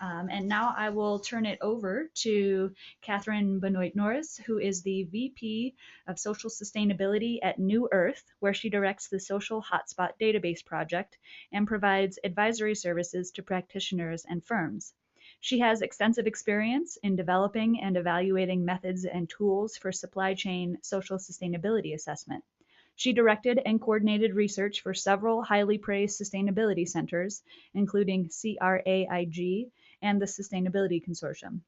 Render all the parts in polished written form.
And now I will turn it over to Catherine Benoit Norris, who is the VP of Social Sustainability at New Earth, where she directs the Social Hotspot Database Project and provides advisory services to practitioners and firms. She has extensive experience in developing and evaluating methods and tools for supply chain social sustainability assessment. She directed and coordinated research for several highly praised sustainability centers, including CRAIG and the Sustainability Consortium.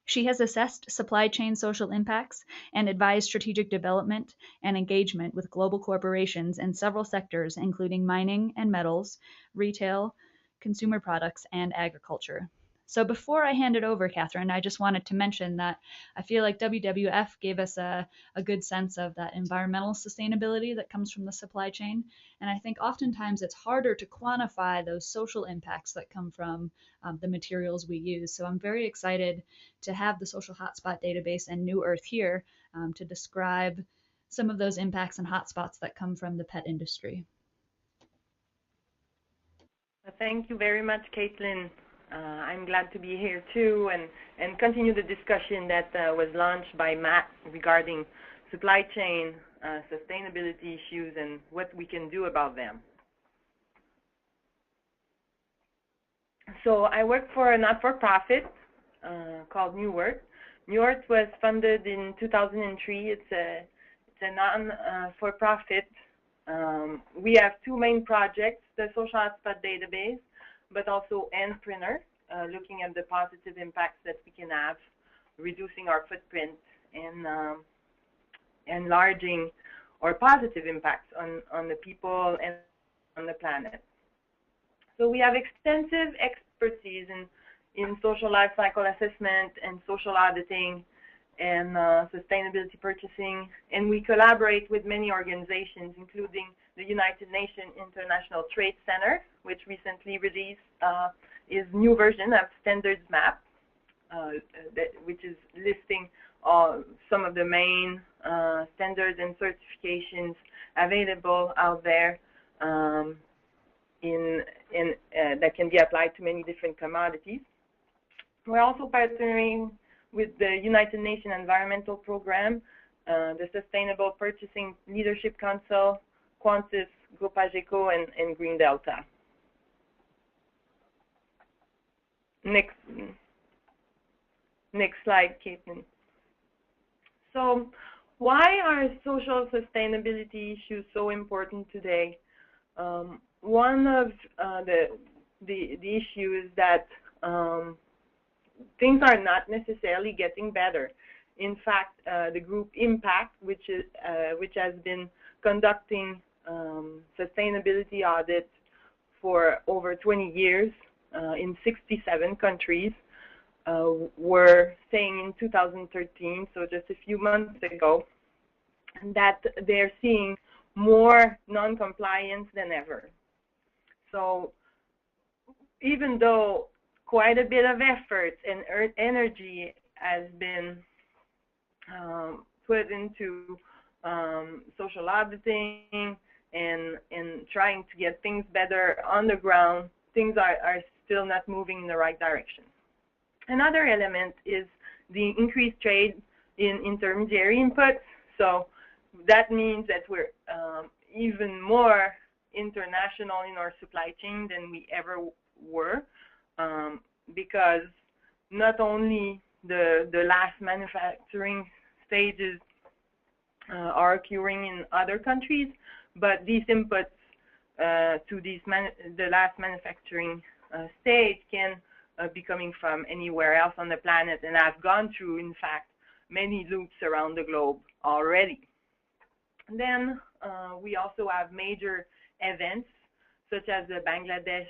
She has assessed supply chain social impacts and advised strategic development and engagement with global corporations in several sectors, including mining and metals, retail, consumer products, and agriculture. So before I hand it over, Catherine, I just wanted to mention that I feel like WWF gave us a good sense of that environmental sustainability that comes from the supply chain. And I think oftentimes it's harder to quantify those social impacts that come from the materials we use. So I'm very excited to have the Social Hotspot Database and New Earth here to describe some of those impacts and hotspots that come from the pet industry. Thank you very much, Caitlin. I'm glad to be here too and continue the discussion that was launched by Matt regarding supply chain sustainability issues and what we can do about them. So I work for a not-for-profit called New Earth. New Earth was funded in 2003. It's a non-for-profit. We have two main projects, the Social Hotspot Database, but also Endprinter, looking at the positive impacts that we can have, reducing our footprint and enlarging our positive impacts on the people and on the planet. So we have extensive expertise in social life cycle assessment and social auditing and sustainability purchasing, and we collaborate with many organizations, including the United Nations International Trade Center, which recently released its new version of Standards Map, which is listing some of the main standards and certifications available out there that can be applied to many different commodities. We're also partnering with the United Nations Environmental Program, the Sustainable Purchasing Leadership Council, Qantas, Groupe AGECO, and Green Delta. Next slide, Caitlin. So why are social sustainability issues so important today? One of the issues is that things are not necessarily getting better. In fact, the group Impact, which has been conducting sustainability audits for over 20 years in 67 countries, were saying in 2013, so just a few months ago, that they're seeing more non-compliance than ever. So even though quite a bit of effort and energy has been put into social auditing and trying to get things better on the ground, things are still not moving in the right direction. Another element is the increased trade in intermediary inputs. So that means that we're even more international in our supply chain than we ever were, because not only the last manufacturing stages are occurring in other countries, but these inputs to the last manufacturing stage can be coming from anywhere else on the planet, and have gone through, in fact, many loops around the globe already. And then we also have major events, such as the Bangladesh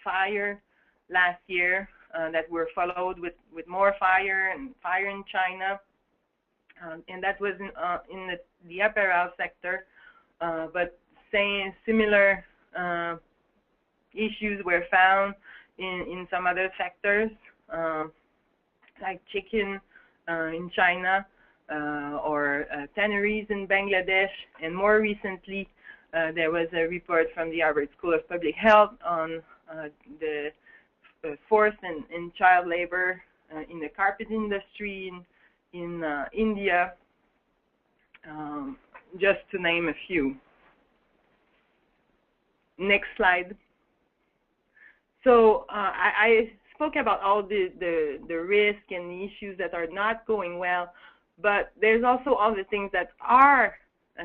fire last year, that were followed with more fire and fire in China, and that was in the apparel sector, but similar issues were found in some other sectors, like chicken in China, or tanneries in Bangladesh, and more recently there was a report from the Harvard School of Public Health on the forced in child labor in the carpet industry in India, just to name a few. Next slide. So I spoke about all the risk and the issues that are not going well, but there's also all the things that are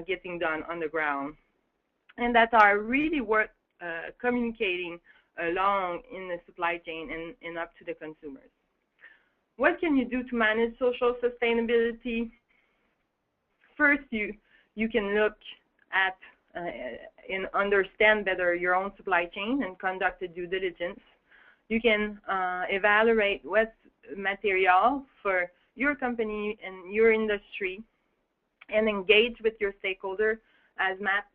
getting done on the ground and that are really worth communicating along in the supply chain and up to the consumers. What can you do to manage social sustainability? First, you can look at and understand better your own supply chain and conduct a due diligence. You can evaluate what's material for your company and your industry and engage with your stakeholder. As Matt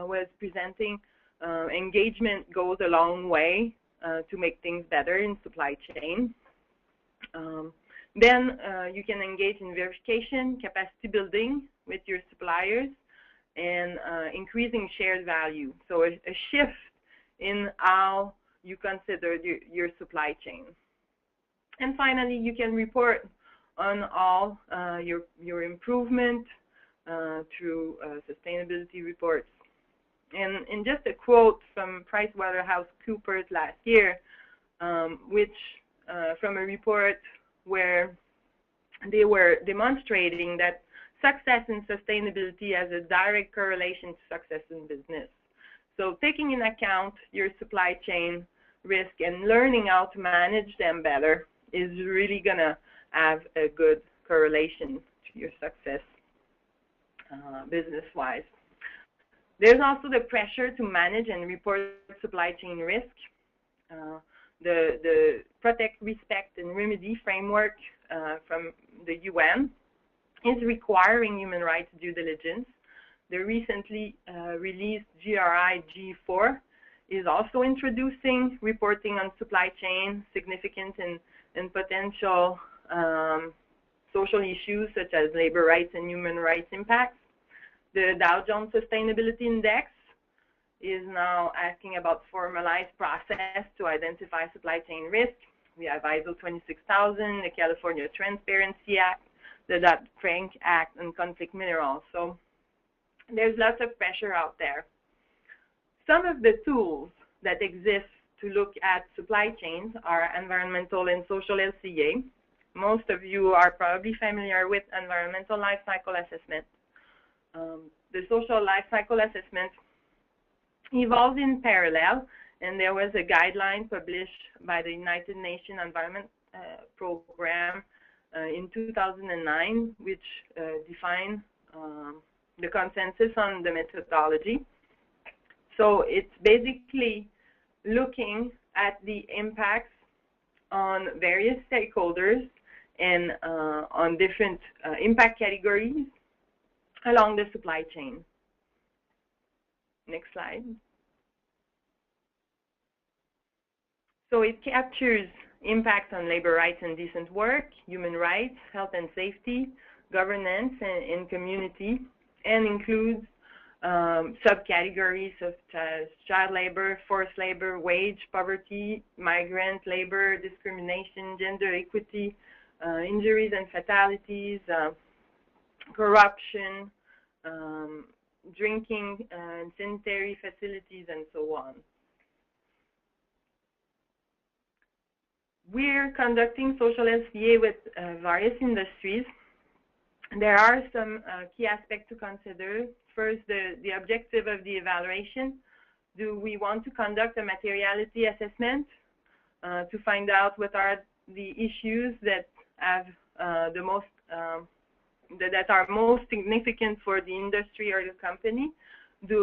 was presenting, engagement goes a long way to make things better in supply chain. Then you can engage in verification, capacity building with your suppliers, and increasing shared value. So a shift in how you consider your supply chain. And finally, you can report on all your improvement through sustainability reports. And just a quote from PricewaterhouseCoopers last year, which from a report where they were demonstrating that success in sustainability has a direct correlation to success in business. So taking into account your supply chain risk and learning how to manage them better is really going to have a good correlation to your success business-wise. There's also the pressure to manage and report supply chain risk. The Protect, Respect, and Remedy framework from the UN is requiring human rights due diligence. The recently released GRI G4 is also introducing reporting on supply chain significant and potential social issues such as labor rights and human rights impacts. The Dow Jones Sustainability Index is now asking about formalized process to identify supply chain risk. We have ISO 26000, the California Transparency Act, the Dodd-Frank Act, and conflict minerals. So there's lots of pressure out there. Some of the tools that exist to look at supply chains are environmental and social LCA. Most of you are probably familiar with environmental life cycle assessment. The social life cycle assessment evolved in parallel, and there was a guideline published by the United Nations Environment Program in 2009, which defined the consensus on the methodology. So it's basically looking at the impacts on various stakeholders and on different impact categories along the supply chain. Next slide. So it captures impacts on labor rights and decent work, human rights, health and safety, governance, and community, and includes subcategories such as child labor, forced labor, wage, poverty, migrant labor, discrimination, gender equity, injuries and fatalities, corruption, drinking and sanitary facilities, and so on. We're conducting social LCA with various industries. There are some key aspects to consider. First, the objective of the evaluation. Do we want to conduct a materiality assessment to find out what are the issues that have the most that are most significant for the industry or the company?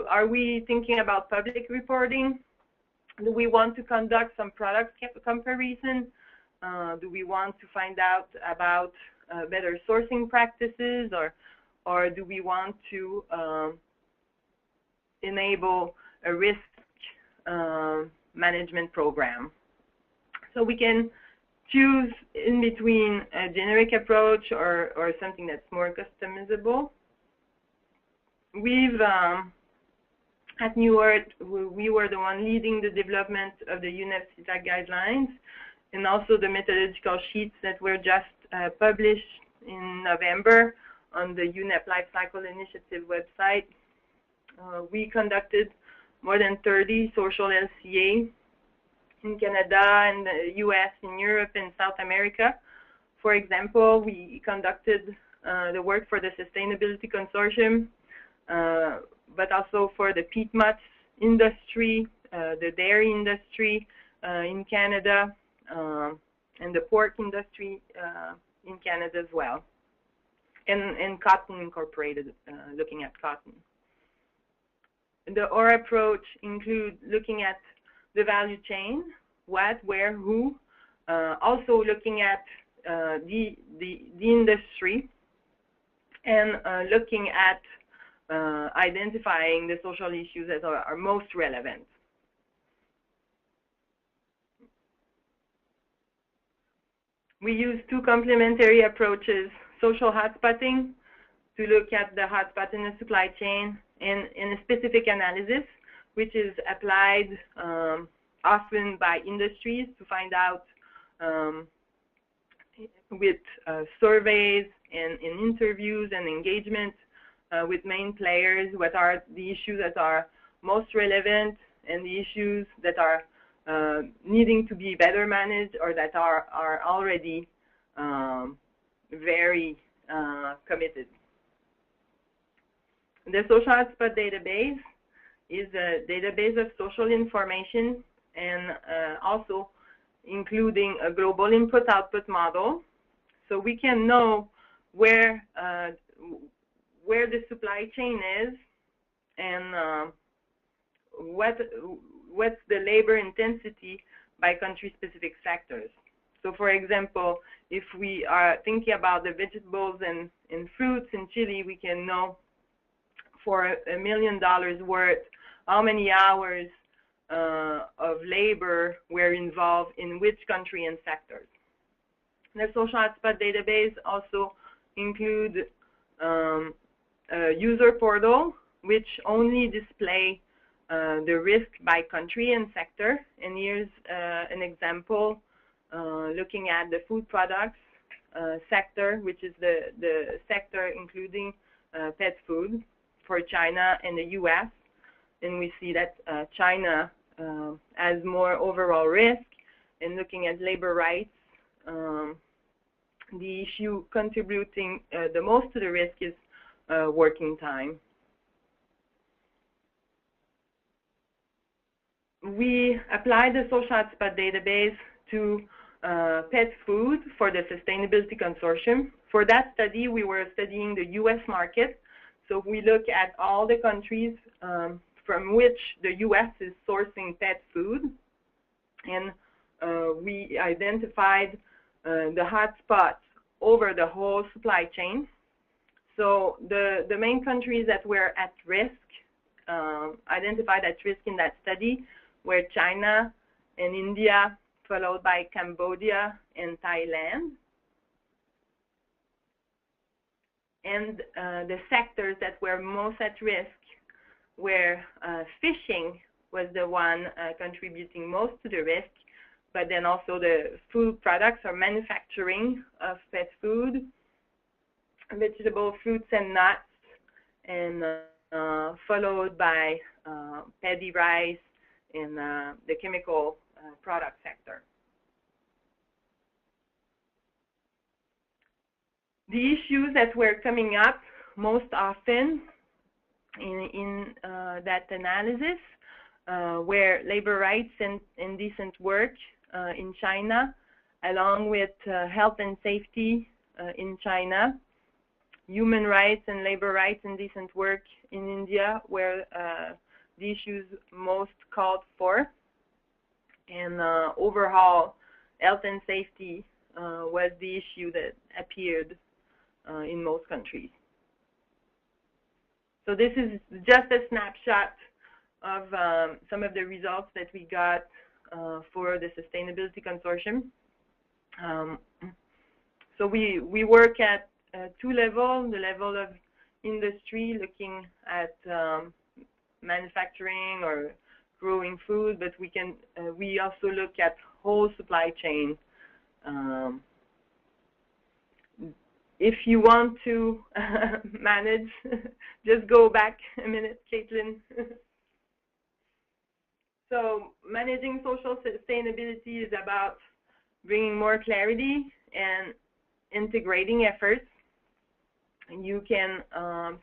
Are we thinking about public reporting? Do we want to conduct some product comparison? Do we want to find out about better sourcing practices, or do we want to enable a risk management program? So we can choose in between a generic approach or something that's more customizable. We've At New Earth, we were the one leading the development of the UNEP-CITAC guidelines and also the methodological sheets that were just published in November on the UNEP Life Cycle Initiative website. We conducted more than 30 social LCA in Canada and the US, in Europe, and South America. For example, we conducted the work for the Sustainability Consortium, but also for the peat moss industry, the dairy industry in Canada, and the pork industry in Canada as well, and Cotton Incorporated, looking at cotton. Our approach includes looking at the value chain, what, where, who, also looking at the industry, and looking at identifying the social issues that are most relevant. We use two complementary approaches: social hotspotting, to look at the hotspot in the supply chain, and a specific analysis, which is applied often by industries to find out with surveys and interviews and engagement with main players, what are the issues that are most relevant and the issues that are needing to be better managed or that are already very committed. The social hotspot database is a database of social information and also including a global input-output model, so we can know where the supply chain is and what's the labor intensity by country-specific sectors. So, for example, if we are thinking about the vegetables and fruits in Chile, we can know for $1 million worth how many hours of labor were involved in which country and sectors. The social hotspot database also includes a user portal which only display the risk by country and sector. And here's an example looking at the food products sector, which is the sector including pet food for China and the US. And we see that China has more overall risk. And looking at labor rights, the issue contributing the most to the risk is working time. We applied the social hotspot database to pet food for the Sustainability Consortium. For that study, we were studying the US market. So we look at all the countries from which the US is sourcing pet food, and we identified the hotspots over the whole supply chain. So the main countries that were at risk, identified at risk in that study, were China and India, followed by Cambodia and Thailand. And the sectors that were most at risk where fishing was the one contributing most to the risk, but then also the food products or manufacturing of pet food, vegetable, fruits, and nuts, and followed by paddy rice and the chemical product sector. The issues that were coming up most often in that analysis were labor rights and decent work in China, along with health and safety in China, human rights and labor rights and decent work in India, where the issues most called for, and overall health and safety was the issue that appeared in most countries. So this is just a snapshot of some of the results that we got for the Sustainability Consortium. So we work at two levels: the level of industry, looking at manufacturing or growing food, but we also look at whole supply chain. If you want to manage, just go back a minute, Caitlin. So managing social sustainability is about bringing more clarity and integrating efforts. You can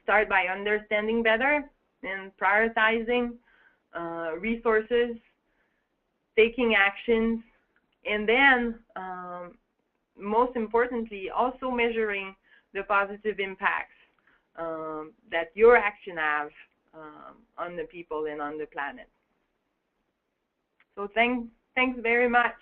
start by understanding better and prioritizing resources, taking actions, and then most importantly, also measuring the positive impacts that your action have on the people and on the planet. So thanks very much.